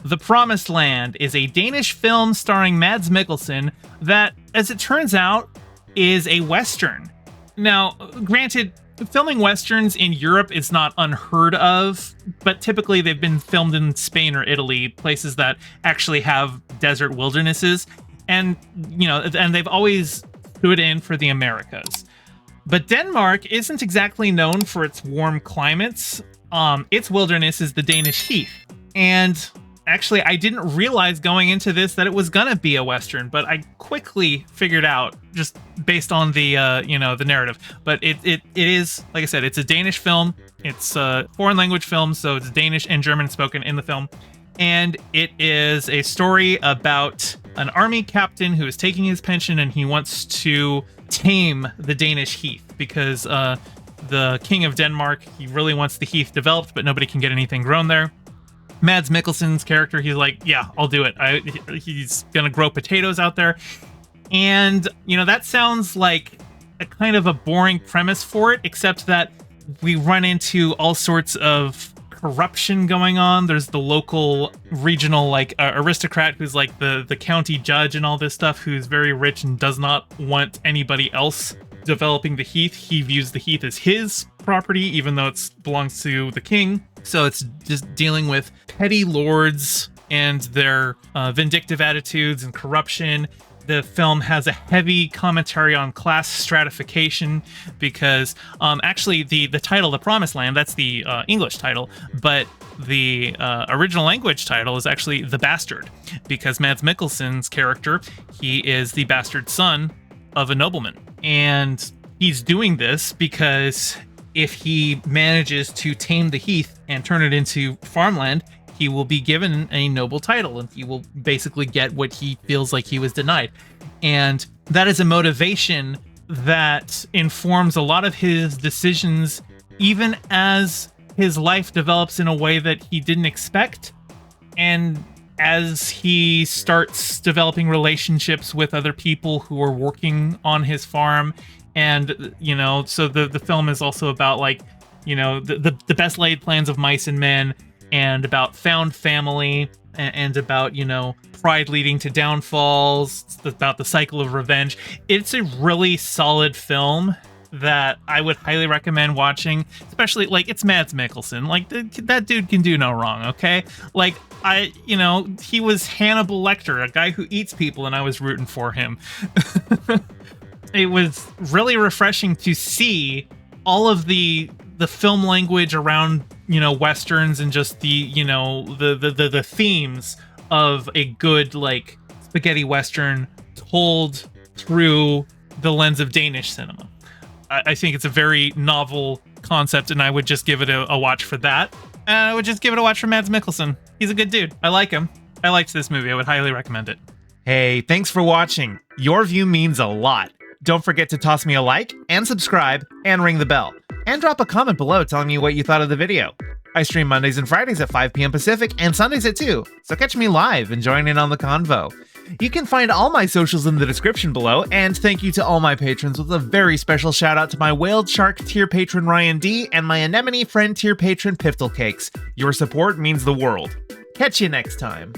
The Promised Land is a Danish film starring Mads Mikkelsen that, as it turns out, is a Western. Now, granted, filming Westerns in Europe is not unheard of, but typically they've been filmed in Spain or Italy, places that actually have desert wildernesses, and, and they've always stood in for the Americas. But Denmark isn't exactly known for its warm climates. Its wilderness is the Danish heath. And actually, I didn't realize going into this that it was gonna be a Western, but I quickly figured out just based on the the narrative. But it is, like I said, it's a Danish film. It's a foreign language film, so it's Danish and German spoken in the film. And it is a story about an army captain who is taking his pension and he wants to tame the Danish heath because the king of Denmark, he really wants the heath developed, but nobody can get anything grown there. Mads Mikkelsen's character, he's like, yeah, I'll do it. He's gonna grow potatoes out there. And, that sounds like a kind of a boring premise for it, except that we run into all sorts of corruption going on. There's the local regional aristocrat who's like the county judge and all this stuff, who's very rich and does not want anybody else developing the heath. He views the heath as his property, even though it belongs to the king. So it's just dealing with petty lords and their vindictive attitudes and corruption. The film has a heavy commentary on class stratification because actually the title, The Promised Land, that's the English title, but the original language title is actually The Bastard, because Mads Mikkelsen's character, he is the bastard son of a nobleman. And he's doing this because if he manages to tame the heath and turn it into farmland, he will be given a noble title and he will basically get what he feels like he was denied. And that is a motivation that informs a lot of his decisions, even as his life develops in a way that he didn't expect. And as he starts developing relationships with other people who are working on his farm. And, so the film is also about the best laid plans of mice and men, and about found family, and about, pride leading to downfalls. It's about the cycle of revenge. It's a really solid film that I would highly recommend watching, especially it's Mads Mikkelsen. That dude can do no wrong. Okay. He was Hannibal Lecter, a guy who eats people, and I was rooting for him. It was really refreshing to see all of the film language around, Westerns, and just the themes of a good, spaghetti Western told through the lens of Danish cinema. I think it's a very novel concept, and I would just give it a watch for that. And I would just give it a watch for Mads Mikkelsen. He's a good dude. I like him. I liked this movie. I would highly recommend it. Hey, thanks for watching. Your view means a lot. Don't forget to toss me a like and subscribe and ring the bell. And drop a comment below telling me what you thought of the video. I stream Mondays and Fridays at 5 p.m. Pacific and Sundays at 2, so catch me live and join in on the convo. You can find all my socials in the description below, and thank you to all my patrons with a very special shout out to my Whaled Shark tier patron Ryan D and my Anemone friend tier patron Piftle Cakes. Your support means the world. Catch you next time.